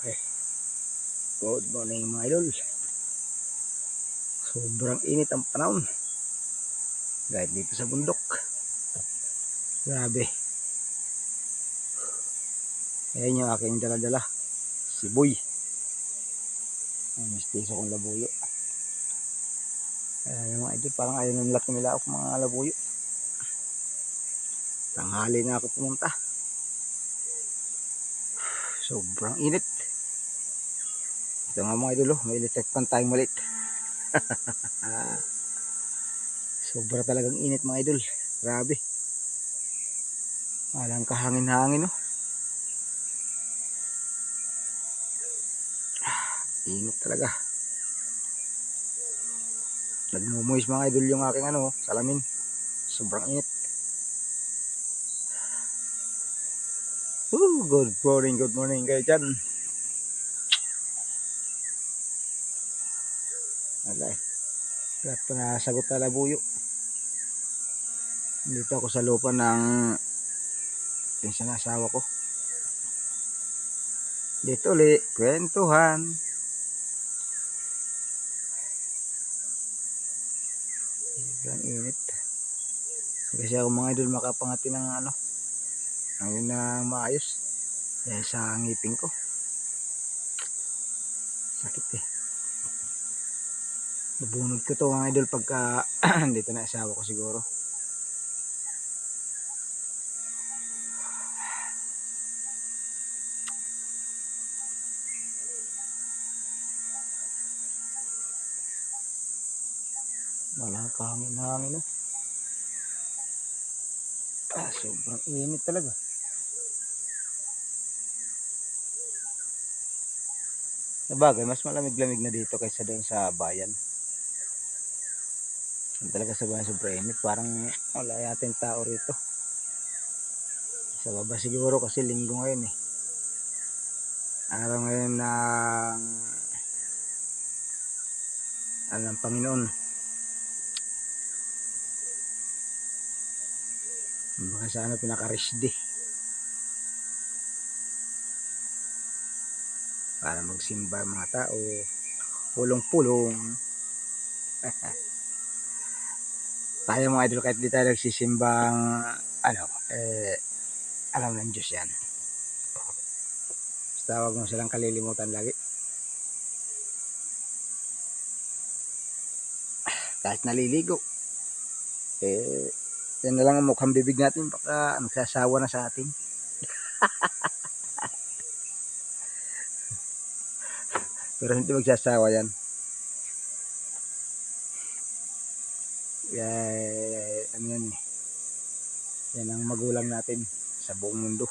Okay. Good morning mga idol. Sobrang init ang panahon. Kahit dito sa bundok. Grabe. Ayan yung aking dala-dala. Si Boy. Ang mistiso kong labuyo. Ayan mga idol. Parang ayaw ng lahat nila ako mga labuyo. Tanghali na ako pumunta. Sobrang init. Ito nga mga idol. May electric pan tayong maliit. Sobra talagang init mga idol. Grabe. Walang kahangin-hangin oh. Init talaga. Nagmumuis mga idol yung aking salamin. Sobrang init. Good morning kayo dyan. Alay. Lahat pa nasagot na labuyo. Dito ako sa lupa ng pinsan na asawa ko. Dito ulit, kwentuhan. Sobrang init. Kasi ako mga idol makapangati ng ngayon na maayos. Dahil sa ngipin ko. Sakit eh. Nabunod ko to mga idol pagka dito na asawa ko siguro. Wala kahangin-hangin oh. Sobrang init talaga. Sabagay, mas malamig-lamig na dito kaysa doon sa bayan. Talaga sa bayan sobrang init. Parang wala yating tao rito. Sa baba siguro kasi linggo ngayon eh. Araw ngayon ng Panginoon. Baka sa pinaka-rest day. Para magsimba mga tao. Pulong-pulong. Tayo mga idol kahit di tayo nagsisimbang alam ng Diyos yan. Basta huwag mo silang kalilimutan lagi. Kahit naliligo. Yan na lang ang mukhang bibig natin. Baka nagsasawa na sa atin. Pero hindi magsasawa yan. Ano yan eh. Yan ang magulang natin sa buong mundo.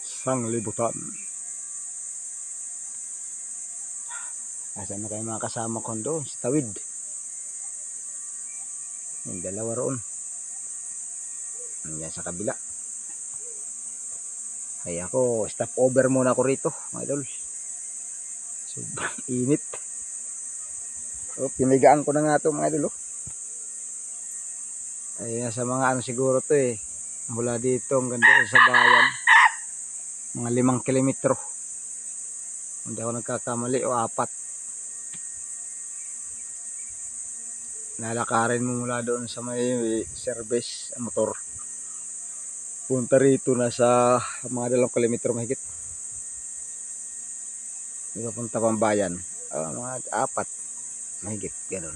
Sanglibutan. Asan na kayo mga kasama ko doon? Sa tawid. Yung dalawa roon. Yan sa kabila. Ay ako, stop over muna ako rito, mga idol. Sobrang init. So, pinigaan ko na nga ito, mga idol. Ay, sa mga siguro to eh. Mula dito hanggang doon sa bayan. Mga 5 kilometro. Hindi ako nagkakamali o 4. Lalakarin mo mula doon sa may service motor. Punta rito na sa mga 2 kilometro mahigit. Di ba punta pang bayan? Mga 4 mahigit, ganun.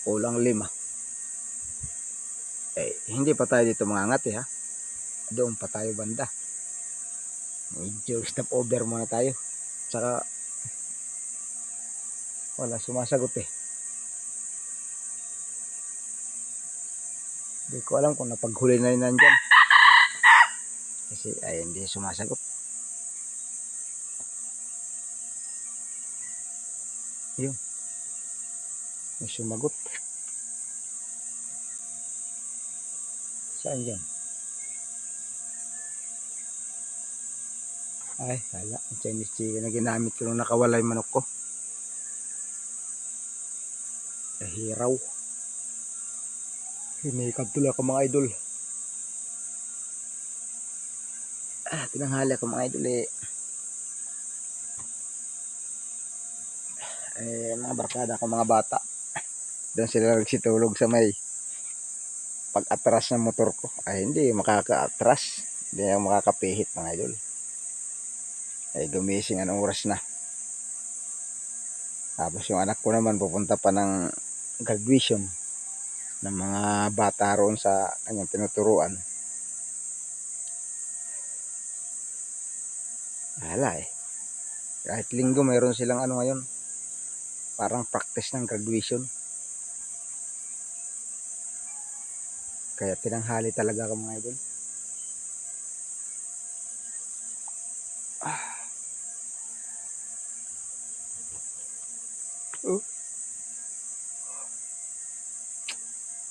Kulang 5. Hindi pa tayo dito mangangat ha. Doon pa tayo banda. Medyo stop over muna tayo. Saka wala sumasagot eh. Hindi ko alam kung napaghuli na rin nandyan. Kasi ay hindi sumasagot. Yun. May sumagot. Saan yan? Ay, hala. Ang Chinese chicken na ginamit ko nung nakawala yung manok ko. Hiraw. Hinikab tuloy ako mga idol. Tinanghali ako mga idol mga barkada ko mga bata. Doon sila nagsitulog sa may pag-atras ng motor ko. Ay hindi makaka-atras. Hindi ako makakapihit mga idol. Ay gumising anong oras na. Tapos yung anak ko naman pupunta pa ng graduation ng mga bata roon sa kanyang tinuturuan. Hala kahit linggo mayroon silang ano ngayon, parang practice ng graduation. Kaya tinanghali talaga ako mga idol.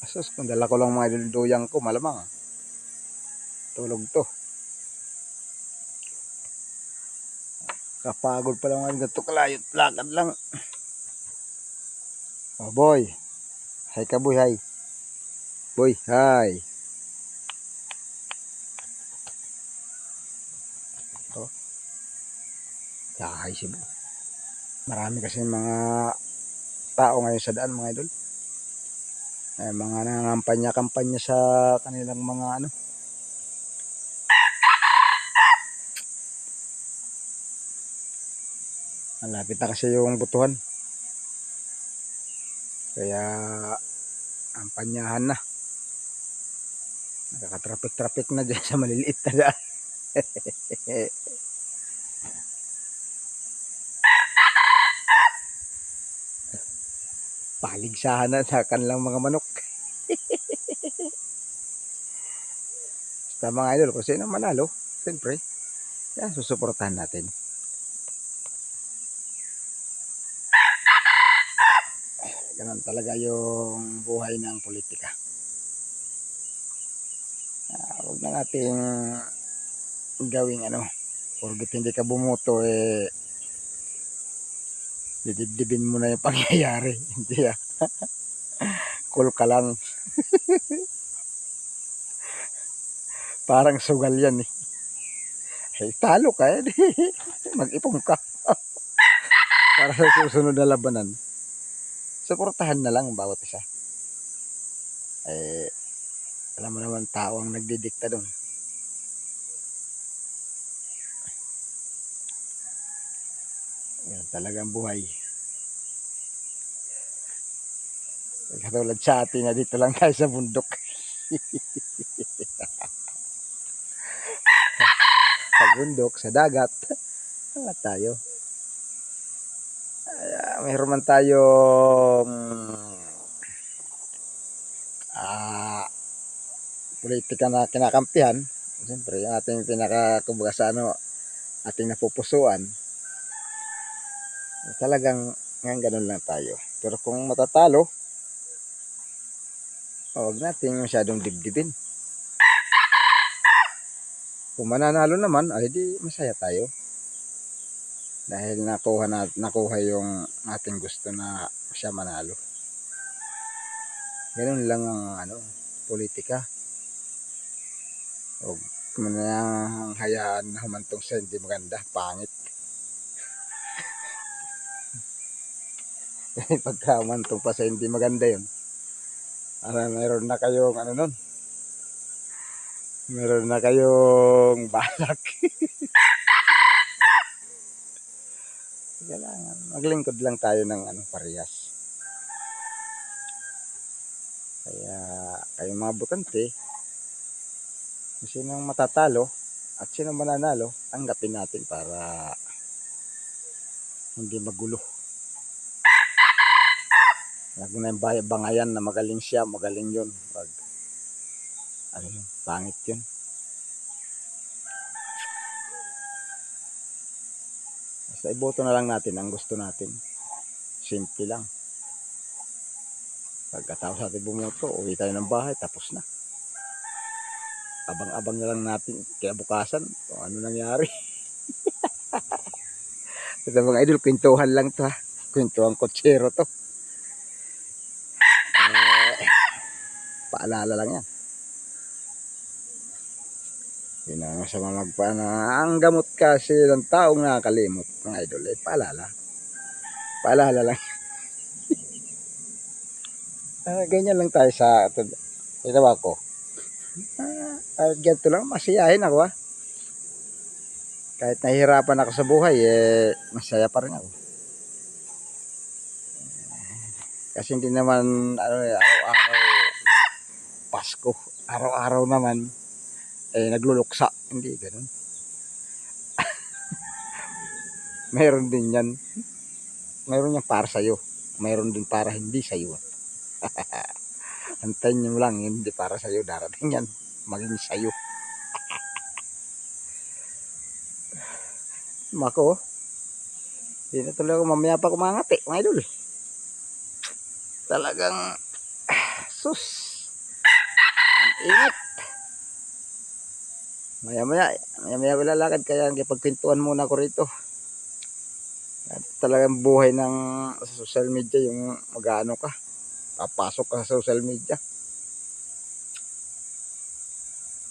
Asus, kung dala ko lang mga idol duyang ko, malamang tulog to. Kapagod pa lang mga ganito kalayot, lakad lang. Oh boy, hi ka boy, hi. Boy, hi. Oh, hi si boy. Marami kasi mga tao ngayon sa daan mga idol. Mga nangangampanya-kampanya sa kanilang mga ano. Malapit na kasi yung butuhan. Kaya kampanyahan na. Nakaka-traffic na dyan sa maliliit na daan. Paligsahan na sa kanilang mga manok. Sa mga idol, kung sino manalo, siyempre, yan, susuportahan natin. Ganun talaga yung buhay ng politika. Huwag na nating gawing ano, porgit hindi ka bumoto, didibdibin mo na yung pangyayari. Hindi cool ka lang. Parang sugal yan talo ka mag-ipong ka. Para sa susunod na labanan, suportahan na lang bawat isa. Alam mo naman tao ang nagdidikta doon. Yan talagang buhay. Katulad sa atin na dito lang tayo sa bundok. Sa bundok, sa dagat, wala tayo. Mayroon man tayong politika na kinakampihan. Siyempre, yung ating kumbaga sa ating napupusuan. Talagang ngayon ganun lang tayo. Pero kung matatalo, huwag natin masyadong dibdibin. Kung mananalo naman, ay di masaya tayo. Dahil nakuha yung ating gusto na siya manalo. Ganun lang ang politika. Huwag mo na hayaan na humantong sa hindi maganda, pangit. Pagka humantong pa sa hindi maganda yun, mayroon na kayong nun, meron na kayong balak. Kailangan maglingkod lang tayo ng parehas. Kaya kayong mga butante, sinong matatalo at sinong mananalo, tanggapin natin para hindi magulo. Huwag na yung bangayan na magaling siya, magaling yun. Pangit yun. Basta iboto na lang natin ang gusto natin. Simple lang. Pagkatapos natin bumoto, uwi tayo ng bahay, tapos na. Abang-abang na lang natin kinabukasan kung ano nangyari. Ito mga idol, kwentuhan lang to kwentuhan kotsero to. Paalala lang yan. Yun ang masama magpaano. Ang gamot kasi ng taong nakakalimot, mga idol, ay paalala. Paalala lang. Ganyan lang tayo sa ginawa ko. Ganito lang, masiyahin ako ah. Kahit nahihirapan ako sa buhay, masaya pa rin ako. Kasi hindi naman araw-araw Pasko. Araw-araw naman nagluluksa. Hindi ganun. Mayroon din yan. Mayroon yan para sa'yo. Mayroon din para hindi sa'yo. Antayin nyo lang, hindi para sa'yo. Darating yan. Maging sa'yo. Mako. Hindi na tuloy ako mamaya pa kumangati, mga idol. Talagang sus. Ingat. Maya-maya lalakad kaya pagpintuan muna ko rito. At talagang buhay ng sa social media yung mag-ano ka. Papasok ka sa social media.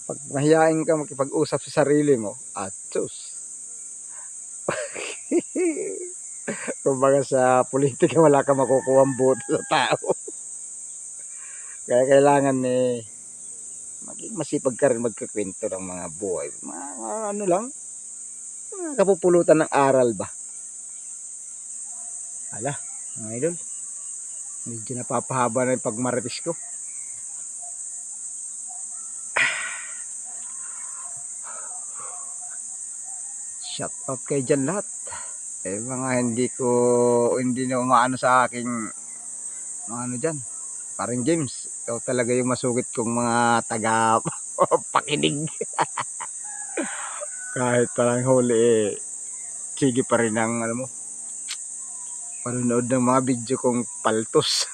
Pag mahihain ka makipag-usap sa sarili mo, at sus. Kumbaga sa politika wala ka makukuha ang boto sa tao. Kaya kailangan maging masipag ka rin magkakwento ng mga buhay. Mga ano lang, mga kapupulutan ng aral ba. Ala, mga idol, medyo napapahaba na yung pagmarites ko. Shout out kayo dyan lahat. Mga hindi na umaano sa aking mga ano dyan. Parang James, ikaw talaga yung masugit kong mga taga pakinig. Kahit parang huli sige pa rin ang ano mo, panonood ng mga video kong paltos.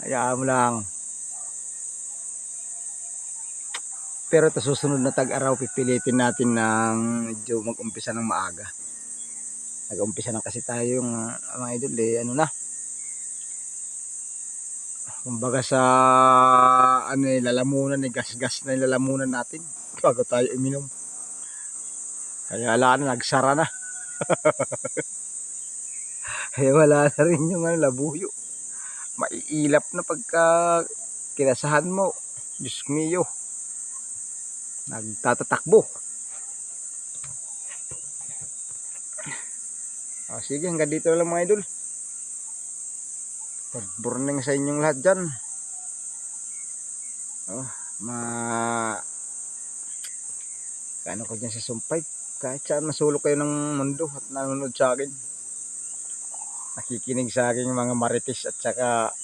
Hayaan mo lang. Pero ito susunod na tag-araw pipilitin natin ng medyo mag-umpisa ng maaga. Nag-umpisa na kasi tayo yung mga idol ano na. Kumbaga sa ano lalamunan gas-gas na lalamunan natin bago tayo uminom. Kaya wala na, nagsara na. Wala na rin yung labuyo. Maiilap na pagka kinasahan mo. Diyos mio. Nagtatatakbo. Sige, hanggang dito lang mga idol. Good morning sa inyong lahat dyan. Kano ko dyan sa sumpay. Kahit saan masulok kayo ng mundo at nanonood sa akin. Nakikinig sa aking mga marites at saka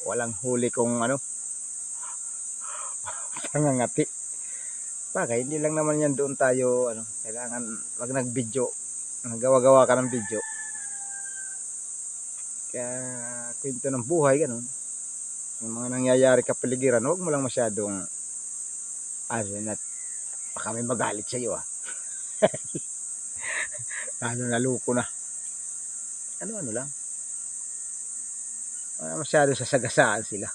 walang huli kong pangangati. Bagay, hindi lang naman yan doon tayo kailangan wag nag-video. Nagawa-gawa ka ng video. Kaya kwento ng buhay ganun. Yung mga nangyayari kapaligiran, huwag mo lang masyadong baka may magalit sa iyo lalo naluko na. Ano lang. Masyado sasagasaan sila.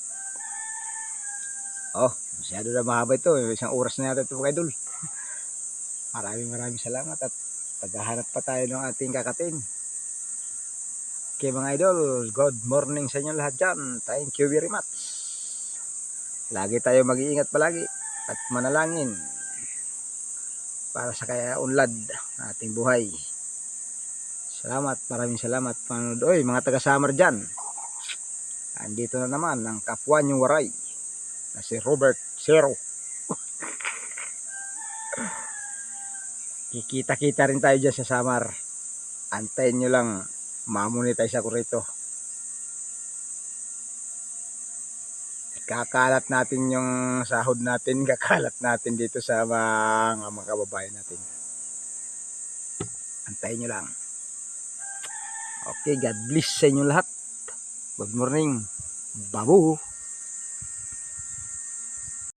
Masyado na mahaba ito. Isang oras na yata ito mga idol. Maraming salamat at paghahanap pa tayo ng ating kakatin. Okay mga idol, good morning sa inyo lahat dyan. Thank you very much. Lagi tayo mag-iingat palagi at manalangin para sa unlad ng ating buhay. Salamat, maraming salamat panonood. Oy, mga taga-Samar dyan. Andito na naman ang kapwa niyong waray na si Robert Zero. Kikita-kita rin tayo dyan sa Samar. Antayin nyo lang, mamonetize ako rito. Kakalat natin yung sahod natin, kakalat natin dito sa mga kababayan natin. Antayin nyo lang. Okay, God bless sa inyo lahat. Good morning. Babu.